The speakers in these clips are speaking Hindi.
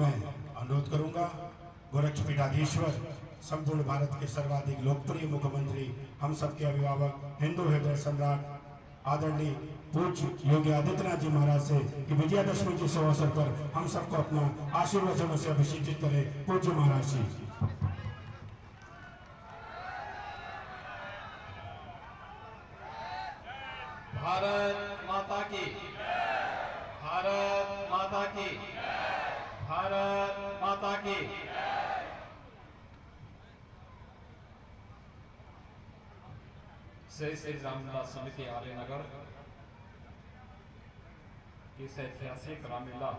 मैं अनुरोध करूंगा गोरक्षपीठाधीश्वर संपूर्ण भारत के सर्वाधिक लोकप्रिय मुख्यमंत्री, हम सबके अभिभावक, हिंदू हृदय सम्राट आदरणीय पूज्य योगी आदित्यनाथ जी महाराज से कि विजयादशमी के शुभ अवसर पर हम सबको अपना आशीर्वचनों से अभिषेचित करें। पूज्य महाराज जी। भारत माता की, भारत माता की, भारत माता की। श्री रामलीला समिति आर्यनगर इस ऐतिहासिक रामलीला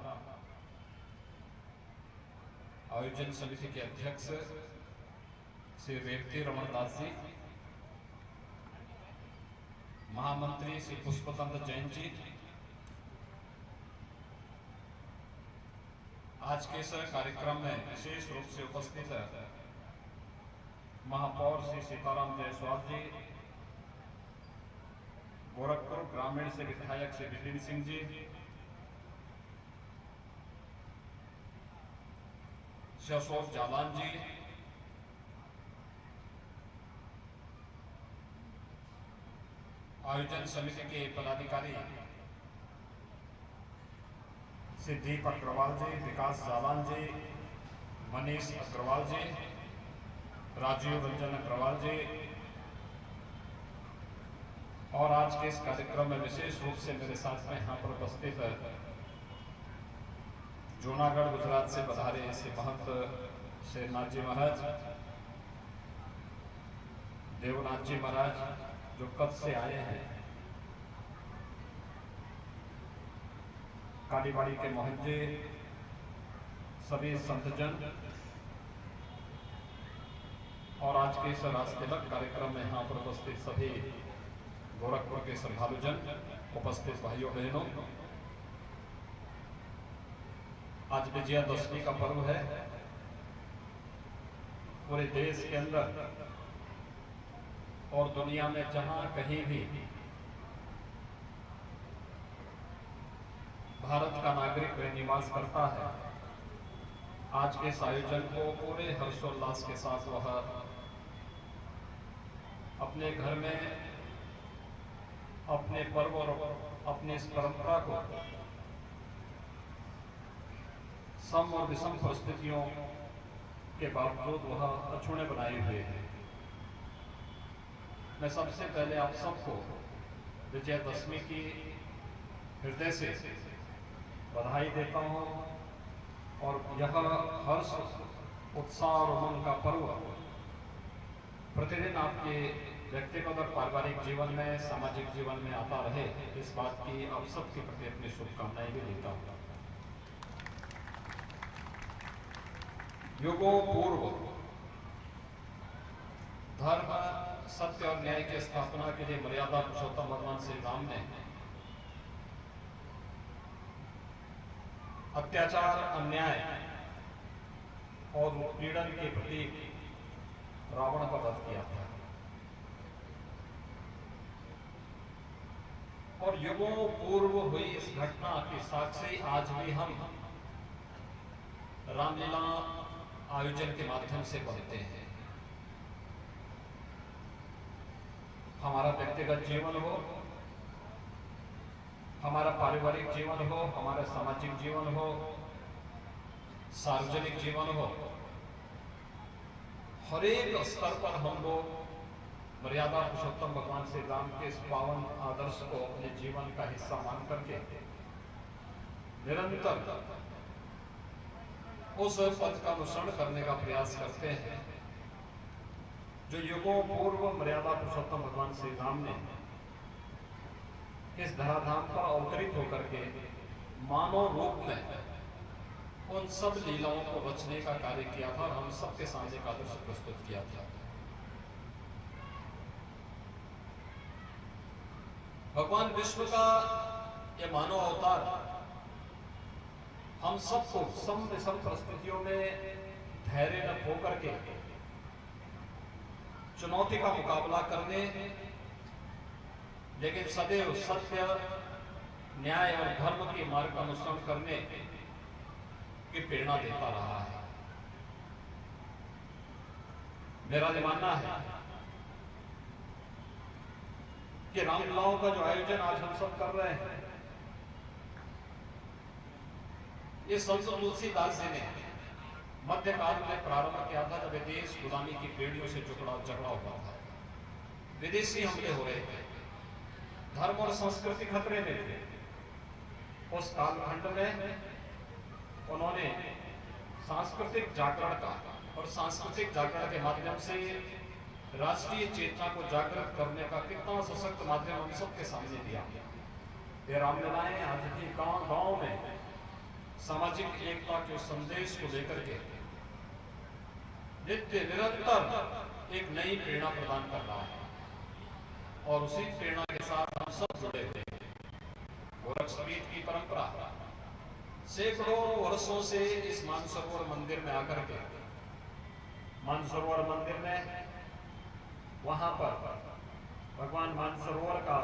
आयोजन समिति के अध्यक्ष श्री रेवती रमन दास जी, महामंत्री श्री पुष्पतंत्र जैन जी, आज के इस कार्यक्रम में विशेष रूप से उपस्थित महापौर श्री सीताराम जायसवाल जी, गोरखपुर ग्रामीण से विधायक श्री विपिन सिंह जी, श्री अशोक जालान जी, आयोजन समिति के पदाधिकारी श्री दीप अग्रवाल जी, विकास जालान जी, मनीष अग्रवाल जी, राजीव रंजन अग्रवाल जी, और आज के इस कार्यक्रम में विशेष रूप से मेरे साथ में यहाँ पर उपस्थित जूनागढ़ गुजरात से पधारे श्री महंत शेरनाथ जी महाराज, देवनाथ जी महाराज जो कच्छ से आए हैं, कालीबाड़ी के मोहन जी, सभी संतजन और आज के इस राजतिलक कार्यक्रम में यहाँ पर उपस्थित सभी गोरखपुर के श्रद्धालुजन, उपस्थित भाइयों बहनों, आज विजयादशमी का पर्व है। पूरे देश के अंदर और दुनिया में जहां कहीं भी भारत का नागरिक निवास करता है, आज के इस आयोजन को पूरे हर्षोल्लास के साथ वह अपने घर में अपने पर्व और अपनी इस परंपरा को सम और विषम परिस्थितियों के बावजूद वह अछूते बनाए हुए हैं। मैं सबसे पहले आप सबको विजयादशमी की हृदय से बधाई देता हूं और यह हर्ष, उत्साह और उमंग का पर्व प्रतिदिन आपके व्यक्तिगत और पारिवारिक जीवन में, सामाजिक जीवन में आता रहे, इस बात की आप सबके प्रति अपनी शुभकामनाएं भी देता हूं। युगों पूर्व धर्म, सत्य और न्याय की स्थापना के लिए मर्यादा पुरुषोत्तम भगवान श्री राम ने अत्याचार, अन्याय और उत्पीड़न के प्रतीक रावण का वध किया था और युगों पूर्व हुई इस घटना के साक्षी आज भी हम रामलीला आयोजन के माध्यम से बढ़ते हैं। हमारा व्यक्तिगत जीवन हो, हमारा पारिवारिक जीवन हो, हमारा सामाजिक जीवन हो, सार्वजनिक जीवन हो, हर एक स्तर पर हम लोग मर्यादा पुरुषोत्तम भगवान श्री राम के इस पावन आदर्श को अपने जीवन का हिस्सा मान करके निरंतर उस पथ का अनुसरण करने का प्रयास करते हैं जो युगों पूर्व मर्यादा पुरुषोत्तम भगवान श्री राम ने इस धराधाम पर अवतरित होकर के मानव रूप में उन सब लीलाओं को रचने का कार्य किया था और हम सबके सामने का आदर्श प्रस्तुत किया था। भगवान विष्णु का यह मानव अवतार हम सबको सम विषम परिस्थितियों में धैर्य न खो करके चुनौती का मुकाबला करने, लेकिन सदैव सत्य, न्याय और धर्म के मार्ग का अनुसरण करने की प्रेरणा देता रहा है। मेरा ये मानना है कि रामलीलाओं का जो आयोजन आज हम सब कर रहे हैं, ये संत तुलसीदास जी ने मध्यकाल में प्रारंभ किया था, जब देश गुलामी की बेड़ियों से झगड़ा हुआ था, विदेशी हमले हो रहे थे, धर्म और संस्कृति खतरे में थे। उस कालखंड में उन्होंने सांस्कृतिक जागरण का और सांस्कृतिक जागरण के माध्यम से राष्ट्रीय चेतना को जागृत करने का कितना सशक्त माध्यम हम सबके सामने दिया। ये रामलीलाएं आज भी गांव में सामाजिक एकता के संदेश को लेकर के नित्य निरंतर एक नई प्रेरणा प्रदान कर रहा है, और उसी प्रेरणा के साथ हम सब जुड़े हुए हैं। गोरक्षपीठ की परंपरा सैकड़ों वर्षों से इस मानसरोवर मंदिर में आकर के, मानसरोवर मंदिर में वहां पर भगवान मानसरोवर का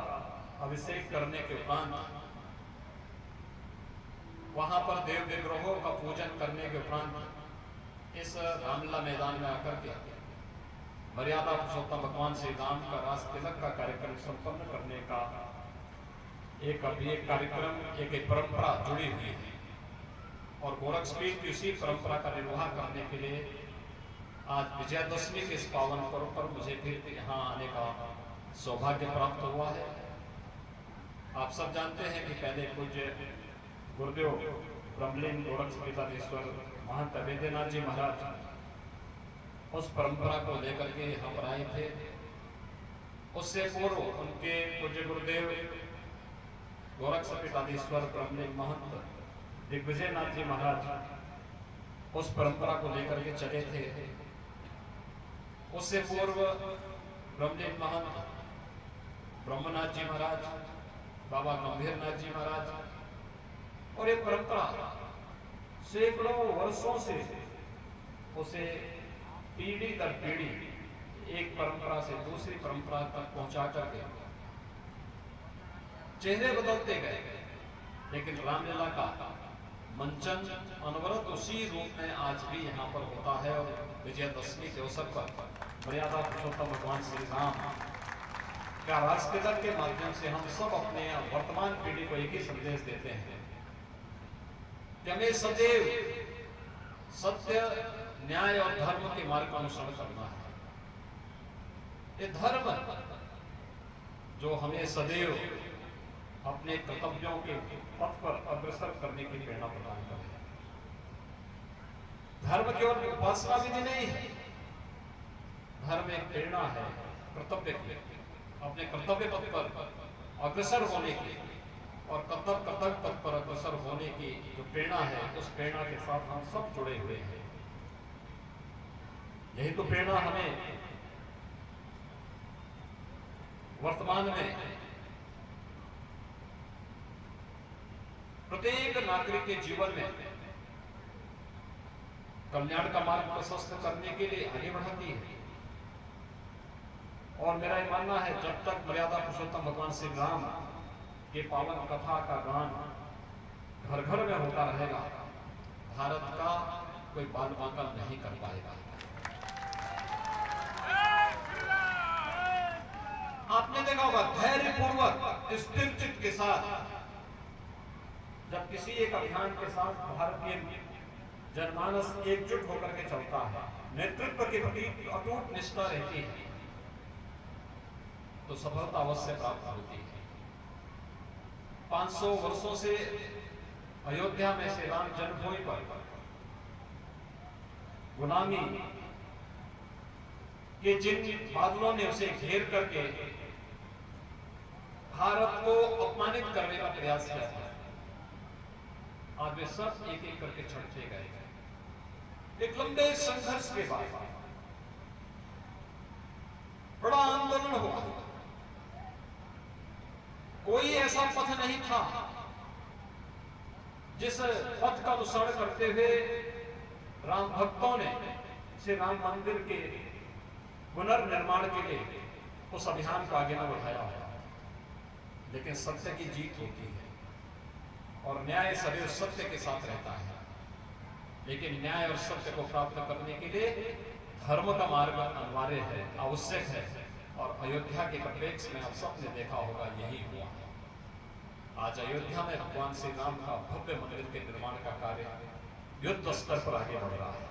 अभिषेक करने के उपरांत, वहां पर देव विग्रहों का पूजन करने के उपरांत इस रामलीला मैदान में आकर के मर्यादा पुरुषोत्तम भगवान श्री राम का रास तिलक का कार्यक्रम संपन्न करने का एक कार्यक्रम, एक परंपरा जुड़ी हुई है। और गोरक्षपीठ की उसी परंपरा का निर्वाह करने के लिए आज विजयादशमी के इस पावन पर्व पर मुझे फिर यहाँ आने का सौभाग्य प्राप्त हुआ है। आप सब जानते हैं कि पहले पूज्य गुरुदेव ब्रह्मलीन गोरक्षपीठाधीश्वर महंत अभेद्यनाथ जी महाराज उस परंपरा को लेकर के यहाँ पर आए थे। उससे पूर्व उनके पूज्य गुरुदेव गोरक्षपीठाधीश्वर ब्रह्मलीन महंत दिग्विजयनाथ जी महाराज उस परंपरा को लेकर के चले थे। उससे पूर्व ब्रह्मलीन महंत ब्रह्मनाथ जी महाराज, बाबा गंभीरनाथ जी महाराज, और ये परंपरा सैकड़ों वर्षों से उसे पीढ़ी दर पीढ़ी एक परंपरा से दूसरी परंपरा तक पहुंचा करके चेहरे बदलते गए, लेकिन रामलीला का मंचन अनवरत उसी रूप में आज भी यहाँ पर होता है। और विजयादशमी के अवसर पर मर्यादा पुरुषोत्तम भगवान श्री राम का रास तिलक के माध्यम से हम सब अपने वर्तमान पीढ़ी को एक ही संदेश देते हैं कि हमें सदैव सत्य, न्याय और धर्म के मार्ग का अनुसरण करना है। ये धर्म जो हमें सदैव अपने कर्तव्यों के पथ पर अग्रसर करने की प्रेरणा प्रदान करे। धर्म केवल उपासना विधि नहीं है, धर्म एक प्रेरणा है कर्तव्य की, अपने कर्तव्य पथ पर अग्रसर होने की, और कर्तव्य पथ पर अग्रसर होने की जो प्रेरणा है, उस प्रेरणा के साथ हम सब जुड़े हुए हैं। यही तो प्रेरणा हमें वर्तमान में प्रत्येक नागरिक के जीवन में कल्याण का मार्ग प्रशस्त करने के लिए आगे बढ़ाती है। और मेरा ये मानना है, जब तक मर्यादा पुरुषोत्तम भगवान श्री राम के पावन कथा का गान घर घर में होता रहेगा, भारत का कोई बाल बांका नहीं कर पाएगा। आपने देखा होगा, धैर्यपूर्वक स्थिर चित्त के साथ जब किसी एक अभियान के साथ भारतीय जनमानस एकजुट होकर के चलता है, नेतृत्व के प्रति अटूट निष्ठा रहती है, तो सफलता अवश्य प्राप्त होती है। 500 वर्षों से अयोध्या में श्री राम जन्मभूमि पर गुलामी के जिन बादलों ने उसे घेर करके भारत को अपमानित करने का प्रयास किया था, आज वे सब एक एक करके छटते गए। एक लंबे संघर्ष के बाद बड़ा आंदोलन हुआ। कोई ऐसा पथ नहीं था जिस पथ का अनुसरण करते हुए राम भक्तों ने श्री राम मंदिर के पुनर्निर्माण के लिए उस अभियान को आगे न बढ़ाया। लेकिन सत्य की जीत होती है और न्याय सदैव सत्य के साथ रहता है। लेकिन न्याय और सत्य को प्राप्त करने के लिए धर्म का मार्ग अनिवार्य है, आवश्यक है। और अयोध्या के परिप्रेक्ष्य में आप सबने देखा होगा यही हुआ। आज अयोध्या में भगवान श्री राम का भव्य मंदिर के निर्माण का कार्य युद्ध स्तर पर आगे बढ़ रहा है।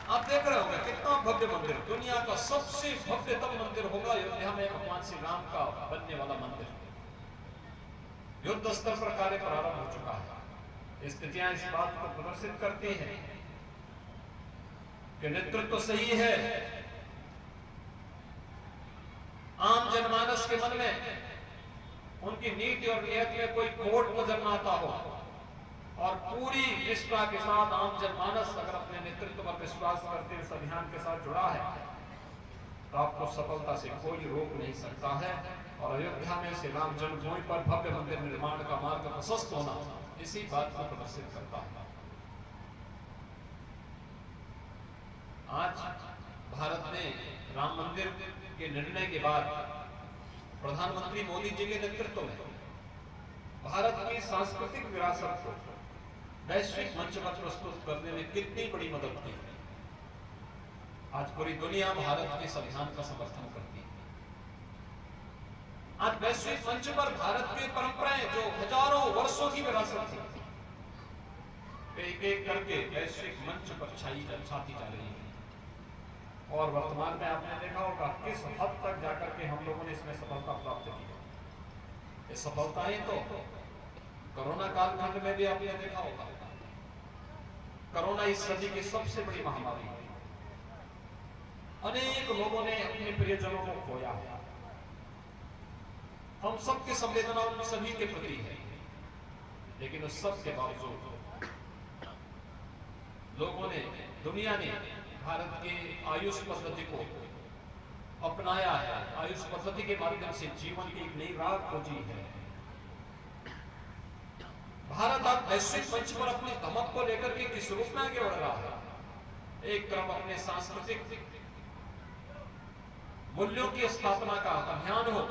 आप देख रहे होंगे कितना भव्य मंदिर, दुनिया का सबसे भव्यतम मंदिर होगा अयोध्या में भगवान श्री राम का बनने वाला मंदिर। युद्ध स्तर पर कार्य प्रारंभ हो चुका है। स्थितियां इस बात को प्रदर्शित करती हैं कि नेतृत्व तो सही है, आम जनमानस के मन में उनकी नीति और नियत में कोई खोट नजर न आता हो और पूरी निष्ठा के साथ आम जनमानस अगर अपने नेतृत्व पर विश्वास करते इस अभियान के साथ जुड़ा है तो आपको सफलता से कोई रोक नहीं सकता है। और अयोध्या में श्री राम जन्मभूमि पर भव्य मंदिर निर्माण का मार्ग प्रशस्त होना इसी बात को प्रदर्शित करता है। आज भारत ने राम मंदिर के निर्णय के बाद प्रधानमंत्री मोदी जी के नेतृत्व में भारत की सांस्कृतिक विरासत को वैश्विक मंच पर प्रस्तुत करने में कितनी बड़ी मदद की। आज पूरी दुनिया भारत के इस अभियान का समर्थन करती है। आज वैश्विक मंच पर भारत की परंपराएं जो हजारों वर्षों की विरासत थी, एक एक करके वैश्विक मंच पर छाती जा रही है। और वर्तमान में आपने देखा होगा किस हद तक जाकर के हम लोगों ने इसमें सफलता प्राप्त की। ये सफलताएं तो कोरोना कालखंड में भी आपने देखा होगा। कोरोना इस सदी की सबसे बड़ी महामारी है। अनेक लोगों ने अपने प्रियजनों को खोया है। हम सबकी संवेदना उन सभी के प्रति है, लेकिन उस सब के बावजूद लोगों ने, दुनिया ने भारत के आयुष पद्धति को अपनाया है। आयुष पद्धति के माध्यम से जीवन की एक नई राह खोजी है। भारत अब वैश्विक मंच पर अपनी धमक को लेकर के किस रूप में आगे बढ़ रहा है। एक तरफ अपने सांस्कृतिक मूल्यों की स्थापना का अभियान हो,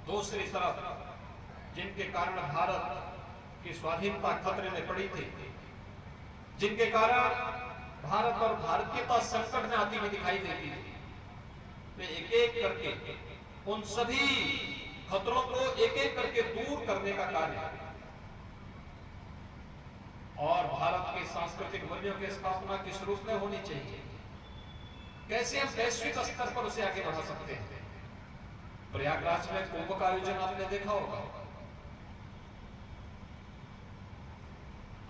दूसरी तरफ जिनके कारण भारत की स्वाधीनता खतरे में पड़ी थी, जिनके कारण भारत और भारतीयता संकट में आती हुई दिखाई देती थी, वे एक एक करके उन सभी खतरों को एक एक करके दूर करने का कार्य और भारत के सांस्कृतिक मूल्यों की स्थापना किस रूप में होनी चाहिए, कैसे हम वैश्विक स्तर पर उसे आगे बढ़ा सकते हैं। प्रयागराज में कुंभ का आयोजन आपने देखा होगा।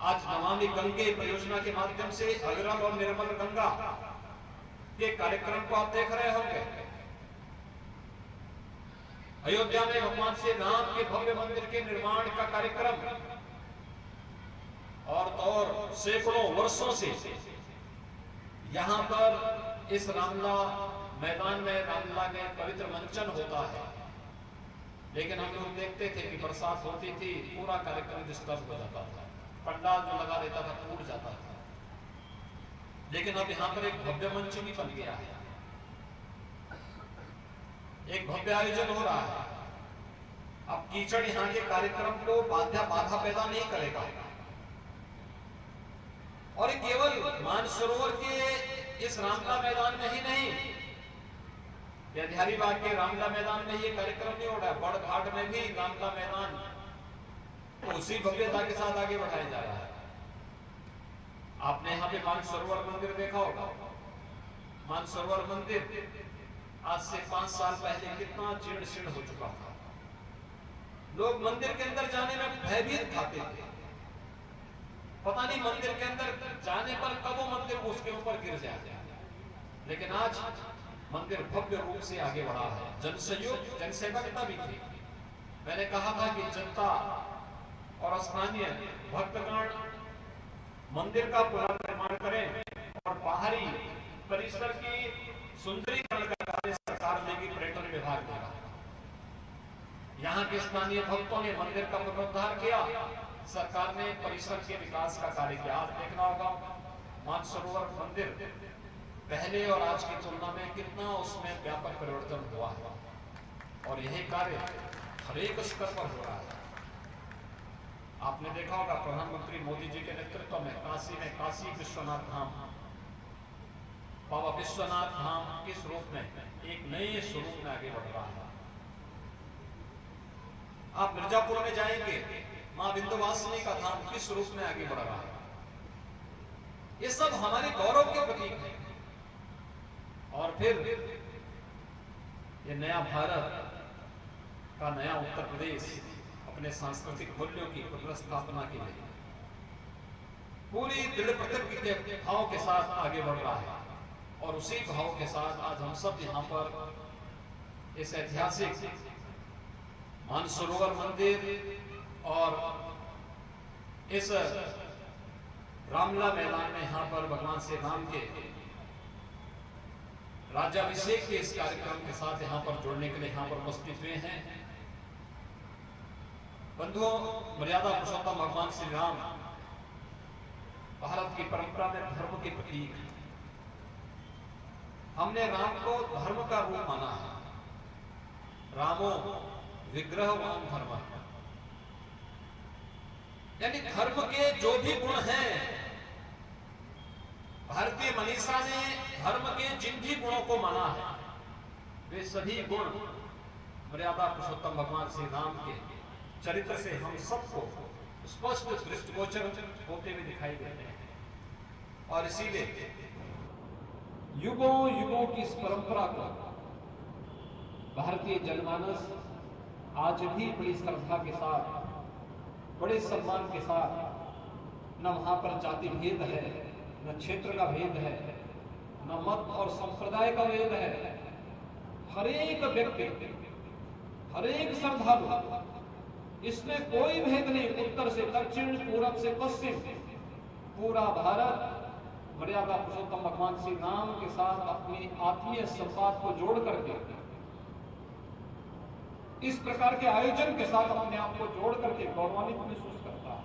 आज नमामि गंगे परियोजना के माध्यम से अविरल और निर्मल गंगा के कार्यक्रम को आप देख रहे होंगे। अयोध्या में भगवान श्री राम के भव्य मंदिर के निर्माण का कार्यक्रम और सैकड़ों वर्षों से यहां पर इस रामला मैदान में रामला में पवित्र मंचन होता है, लेकिन हम लोग देखते थे कि बरसात होती थी, पूरा कार्यक्रम डिस्टर्ब हो जाता था, पंडाल जो लगा देता था टूट जाता था। लेकिन अब यहाँ पर एक भव्य मंच भी बन गया है, एक भव्य आयोजन हो रहा है। अब कीचड़ यहाँ के कार्यक्रम को बाधा पैदा नहीं करेगा और केवल मानसरोवर के इस रामला मैदान में ही नहीं, हजारीबाग के रामला मैदान में ये कार्यक्रम नहीं हो रहा है, बड़ घाट में भी रामला मैदान तो उसी भव्यता के साथ आगे बढ़ाया जा रहा है। आपने यहाँ पे मानसरोवर मंदिर देखा होगा। मानसरोवर मंदिर आज से 5 साल पहले कितना जीर्ण शीर्ण हो चुका था। लोग मंदिर के अंदर जाने में भयभीत खाते थे, पता नहीं मंदिर के अंदर जाने पर कब वो मंदिर उसके ऊपर गिर जाए। लेकिन आज मंदिर भव्य रूप से आगे बढ़ा है। जनसहयोग जनसेवकता भी थी। मैंने कहा था कि जनता और स्थानीय भक्तगण मंदिर का पुनर्निर्माण करें और बाहरी परिसर की सुंदरीकरण का कार्य सरकार लेगी, पर्यटन विभाग देगा। यहाँ के स्थानीय भक्तों ने मंदिर का पुनरुद्धार किया, सरकार ने परिसर के विकास का कार्य किया। आज देखना होगा मानसरोवर मंदिर पहले और आज की तुलना में कितना उसमें व्यापक परिवर्तन हुआ है और यही कार्य हर एक स्तर पर हो रहा है। आपने देखा होगा प्रधानमंत्री मोदी जी के नेतृत्व में काशी विश्वनाथ धाम, बाबा विश्वनाथ धाम किस रूप में, एक नए स्वरूप में आगे बढ़ रहा है। आप मिर्जापुर में जाएंगे, मां विंध्यवासिनी का धाम किस रूप में आगे बढ़ रहा है। ये सब हमारे गौरव के प्रतीक हैं। और फिर ये नया भारत का नया उत्तर प्रदेश अपने सांस्कृतिक मूल्यों की पुनर्स्थापना के लिए पूरी दृढ़ प्रतिज्ञा के भाव के साथ आगे बढ़ रहा है। और उसी भाव के साथ आज हम सब यहाँ पर इस ऐतिहासिक मानसरोवर मंदिर और इस रामलीला मैदान में यहाँ पर भगवान श्री राम के राज्याभिषेक के इस कार्यक्रम के साथ यहाँ पर जुड़ने के लिए यहाँ पर उपस्थित हुए हैं। बंधुओं, मर्यादा पुरुषोत्तम भगवान श्री राम भारत की परंपरा में धर्म के प्रतीक हैं। हमने राम को धर्म का रूप माना है। रामो विग्रहवान धर्म, यानी धर्म के जो भी गुण हैं, भारतीय मनीषा ने धर्म के जिन भी गुणों को माना है, वे सभी गुण मर्यादा पुरुषोत्तम भगवान श्री राम के चरित्र से हम सबको स्पष्ट दृष्टिगोचर होते हुए दिखाई देते हैं। और इसीलिए युगों युगों की इस परंपरा को भारतीय जनमानस आज भी बड़ी श्रद्धा के साथ, बड़े सम्मान के साथ, न वहां पर जाति भेद है, न क्षेत्र का भेद है, न मत और संप्रदाय का भेद है। हर एक व्यक्ति, हर एक श्रद्धालु, इसमें कोई भेद नहीं। उत्तर से दक्षिण, पूरब से पश्चिम, पूरा भारत मर्यादा पुरुषोत्तम भगवान श्री राम के साथ अपनी आत्मीय संवाद को जोड़ करके, इस प्रकार के आयोजन के साथ अपने आप को जोड़ करके गौरवान्वित महसूस करता है।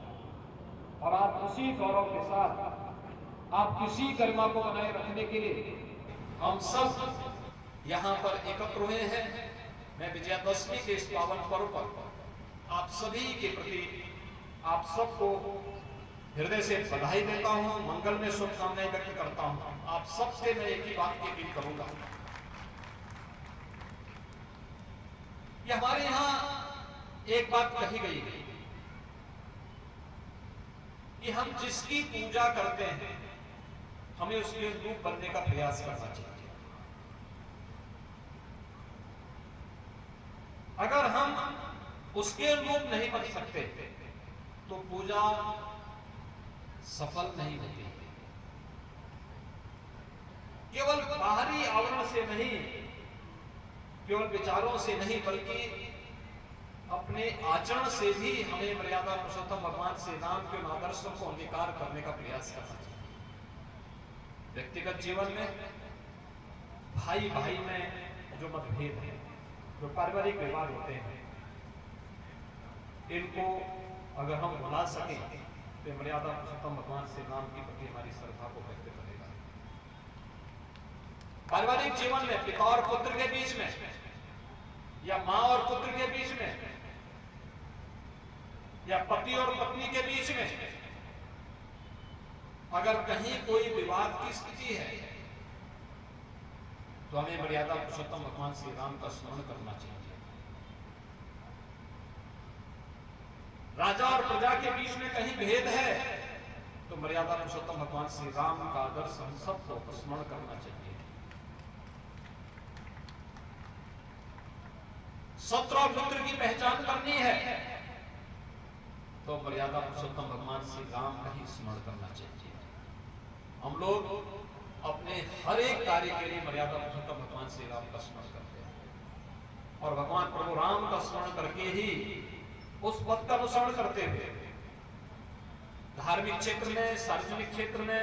और आप उसी गौरव के साथ, आप किसी गरिमा को बनाए रखने के लिए हम सब यहाँ पर एकत्र हुए हैं। मैं विजयादशमी के इस पावन पर्व पर आप सभी के प्रति आप सबको हृदय से बधाई देता हूं, मंगल में शुभकामनाएं व्यक्त करता हूं। आप सबसे मैं एक ही बात की अपील करूंगा, कि हमारे यहां एक बात कही गई है कि हम जिसकी पूजा करते हैं, हमें उसके रूप बनने का प्रयास करना चाहिए। अगर हम उसके रूप नहीं बन सकते तो पूजा सफल नहीं होती। केवल बाहरी आवरण से नहीं, केवल विचारों से नहीं, बल्कि अपने आचरण से भी हमें मर्यादा पुरुषोत्तम भगवान श्री राम के आदर्शों को अंगीकार करने का प्रयास करना चाहिए। व्यक्तिगत जीवन में, भाई भाई में जो मतभेद है, जो पारिवारिक विवाद होते हैं, इनको अगर हम भुला सकें तो मर्यादा पुरुषोत्तम भगवान श्री राम के प्रति हमारी श्रद्धा को व्यक्त करेगा। पारिवारिक जीवन में पिता और पुत्र के बीच में, या मां और पुत्र के बीच में, या पति और पत्नी के बीच में, अगर कहीं कोई विवाद की स्थिति है तो हमें मर्यादा पुरुषोत्तम भगवान श्री राम का स्मरण करना चाहिए। राजा और प्रजा के बीच में कहीं भेद है तो मर्यादा पुरुषोत्तम भगवान श्री राम का आदर्श हम सबको स्मरण करना चाहिए। शत्रु और मित्र की पहचान करनी है तो मर्यादा पुरुषोत्तम भगवान श्री राम का ही स्मरण करना चाहिए। हम लोग अपने हर एक कार्य के लिए मर्यादा पुरुषोत्तम भगवान श्री राम का स्मरण करते हैं, और भगवान प्रभु राम का स्मरण करके ही उस पद का अनुसरण करते हुए धार्मिक क्षेत्र में, सार्वजनिक क्षेत्र में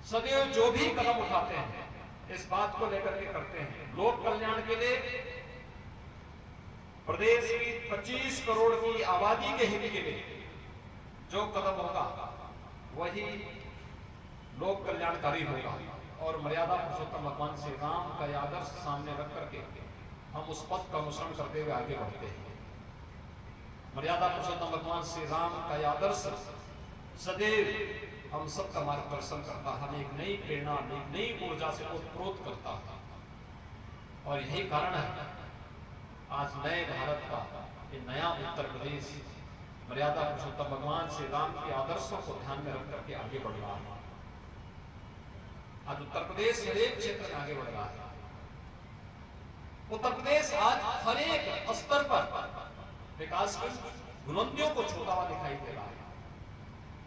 सदैव जो भी कदम उठाते हैं, इस बात को लेकर के करते हैं लोक कल्याण के लिए, प्रदेश की 25 करोड़ की आबादी के हित के लिए जो कदम होगा वही लोक कल्याणकारी होगा। और मर्यादा पुरुषोत्तम भगवान श्री राम का आदर्श सामने रख करके हम उस पद का अनुसरण करते हुए आगे बढ़ते हैं। मर्यादा पुरुषोत्तम भगवान श्री राम का यह आदर्श सदैव हम सबका मार्गदर्शन करता, हमें एक नई प्रेरणा, एक नई ऊर्जा से ओतप्रोत करता है। और यही कारण है आज नए भारत का ये नया उत्तर प्रदेश मर्यादा पुरुषोत्तम भगवान श्री राम के आदर्शों को ध्यान में रख करके आगे बढ़ रहा है। आज उत्तर प्रदेश हर एक क्षेत्र में आगे बढ़ रहा है। उत्तर प्रदेश आज हर एक स्तर पर विकास की बुलंदियों को छूता हुआ दिखाई दे रहा है।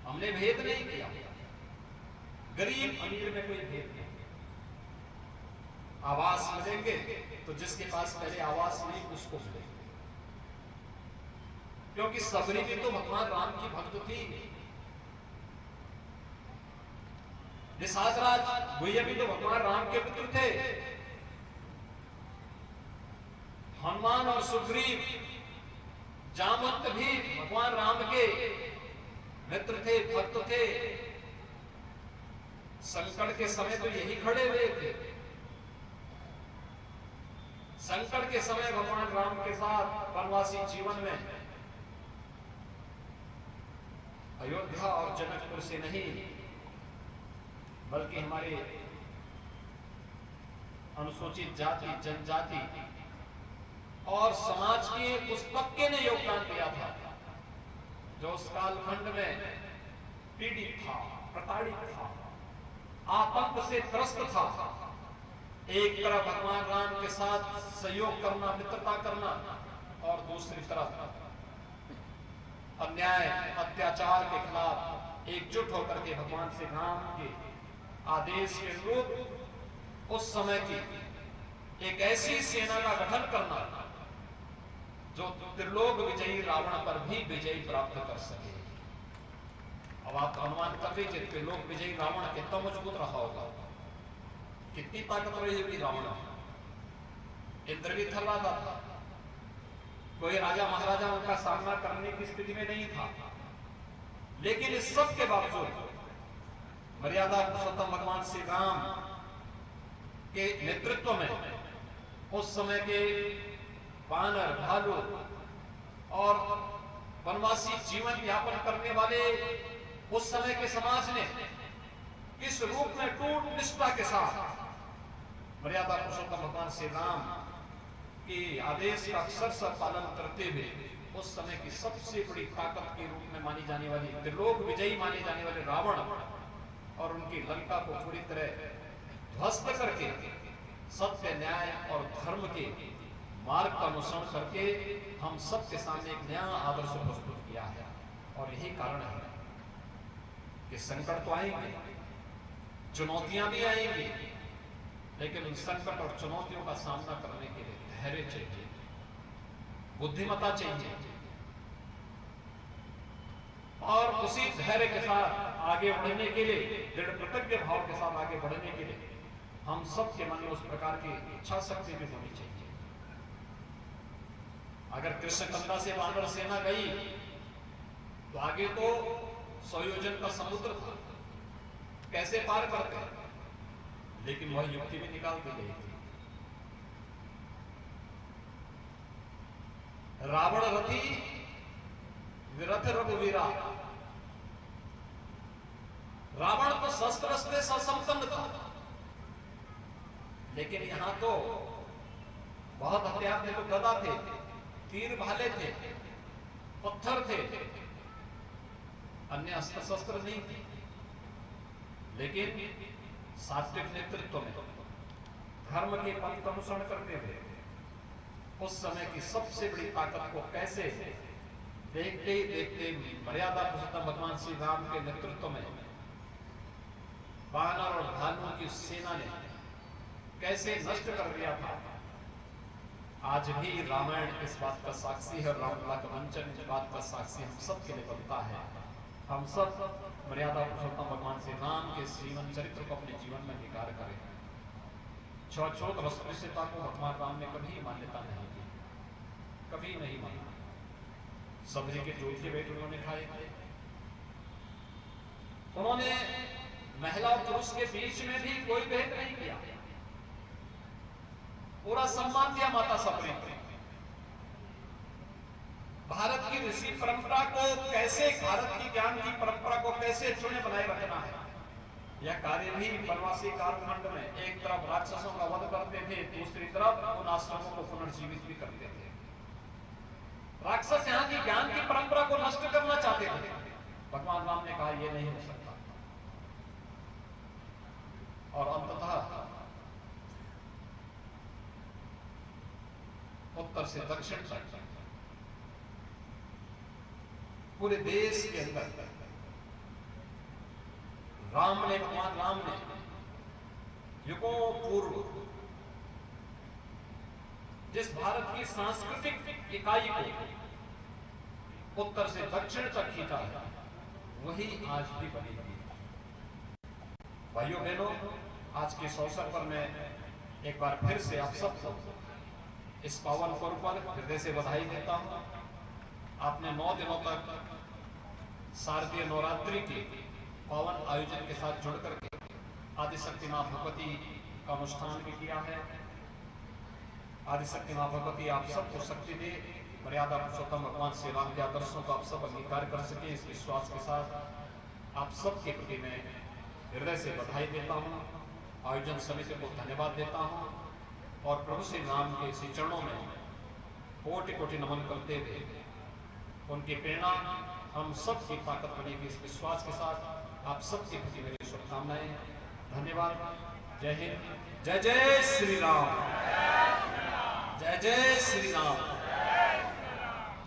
हमने भेद नहीं किया, गरीब अमीर में कोई भेद नहीं। आवास मिलेंगे तो जिसके पास पहले आवास नहीं उसको मिलेंगे, क्योंकि सबरी भी तो भगवान राम की भक्त थी। निषाद राज भैया भी तो भगवान राम के पुत्र थे। हनुमान और सुग्रीव, जामवंत भी भगवान राम के मित्र थे, भक्त थे। संकट के समय तो यही खड़े हुए थे। संकट के समय भगवान राम के साथ वनवासी जीवन में अयोध्या और जनकपुर से नहीं, बल्कि हमारे अनुसूचित जाति, जनजाति और समाज के उस तबके ने योगदान दिया था जो उस कालखंड में पीड़ित था, प्रताड़ित था, आतंक से त्रस्त था। एक तरफ भगवान राम के साथ सहयोग करना, मित्रता करना, और दूसरी तरफ अन्याय अत्याचार के खिलाफ एकजुट होकर के भगवान श्री राम के आदेश के अनुरूप उस समय की एक ऐसी सेना का गठन करना जो त्रिलोक विजयी रावण पर भी विजय प्राप्त कर सके। अब आप अनुमान कर लीजिए त्रिलोक विजयी रावण कितना मजबूत रहा होगा, कितनी ताकत रही होगी रावण। इंद्र भी थर्राता था, कोई राजा महाराजा उनका सामना करने की स्थिति में नहीं था। लेकिन इस सब के बावजूद मर्यादा पुरुषोत्तम भगवान श्री राम के नेतृत्व में उस समय के वानर, भालू और वनवासी जीवन यापन करने वाले उस समय के समाज ने किस रूप में टूट निष्ठा के साथ मर्यादा पुरुषोत्तम भगवान श्री राम के आदेश का अक्षरशः पालन करते हुए उस समय की सबसे बड़ी ताकत के रूप में मानी जाने वाली, त्रिलोक विजयी माने जाने वाले रावण और उनकी लंका को पूरी तरह ध्वस्त करके सत्य, न्याय और धर्म के मार्ग का अनुसरण करके हम सबके सामने एक नया आदर्श प्रस्तुत किया है। और यही कारण है कि संकट तो आएंगे, चुनौतियां भी आएंगी, लेकिन उन संकट और चुनौतियों का सामना करने के लिए धैर्य चाहिए, बुद्धिमत्ता चाहिए, और उसी धैर्य के साथ आगे बढ़ने के लिए, दृढ़ प्रतिज्ञ भाव के साथ आगे बढ़ने के लिए हम सबके मन में उस प्रकार की इच्छा शक्ति भी होनी चाहिए। अगर कृष्णकंधा से वानर सेना गई तो आगे तो 100 योजन का समुद्र था, कैसे पार करते, लेकिन वह युक्ति भी निकाल दी गई थी। रावण रथी विरथ रघुवीरा, रावण तो शस्त्र से ससंपन्न था, लेकिन यहां तो बहुत हथियार थे, तो गदा थे, तीर भाले थे, पत्थर थे, अन्य अस्त्र शस्त्र नहीं थे। लेकिन सात्विक नेतृत्व में धर्म के पथ का अनुसरण करते हुए उस समय की सबसे बड़ी ताकत को कैसे देखते ही देखते मर्यादा पुरुषोत्तम भगवान श्री राम के नेतृत्व में वानर और भालुओं की सेना ने कैसे नष्ट कर दिया था। आज भी रामायण इस बात का साक्षी है, रामलला का मंचन इस बात का साक्षी हम सब के लिए बनता है। हम सब मर्यादा पुरुषोत्तम भगवान श्री राम के जीवन चरित्र को अपने जीवन में निकार करें। छूत अस्पृश्यता को भगवान राम ने कभी मान्यता नहीं दी, कभी नहीं माना। सबरी के दूध के पेट उन्होंने खाए थे, उन्होंने महिला और पुरुष के बीच में भी कोई भेद नहीं किया, पूरा सम्मान दिया माता सबरी को। भारत की ऋषि परंपरा को कैसे, भारत की ज्ञान की परंपरा को कैसे चुने बनाए रखना है, यह कार्य भी वनवासी कालखंड में एक तरफ राक्षसों का वध करते थे, दूसरी तरफ उन आश्रमों को पुनर्जीवित भी करते थे। राक्षस यहाँ की ज्ञान की परंपरा को नष्ट करना चाहते थे। भगवान राम ने कहा यह नहीं हो सकता, और अंततः उत्तर से दक्षिण तक पूरे देश के अंदर भगवान राम ने युगों पूर्व जिस भारत की सांस्कृतिक इकाई को उत्तर से दक्षिण तक खींचा है, वही आज भी बनी हुई है। भाइयों बहनों, आज के इस अवसर पर मैं एक बार फिर से आप सबको इस पावन पर्व पर हृदय से बधाई देता हूं। आपने 9 दिनों तक शारदीय नवरात्रि के पावन आयोजन के साथ जुड़ करके आदिशक्ति मां भगवती का अनुष्ठान भी किया है। आदिशक्ति मां भगवती आप सबको शक्ति दे, मर्यादा पुरुषोत्तम भगवान श्री राम के आदर्शों को आप सब अंगीकार कर सके, इस विश्वास के साथ आप सबके प्रति मैं हृदय से बधाई देता हूँ। आयोजन समिति को धन्यवाद देता हूँ और प्रभु श्री राम के श्री चरणों में कोटि कोटि नमन करते हुए उनकी प्रेरणा हम सब की ताकत बनेगी, इस विश्वास के साथ आप सबके प्रति मेरी शुभकामनाएं। धन्यवाद। जय हिंद। जय जय श्री राम। जय जय श्री राम।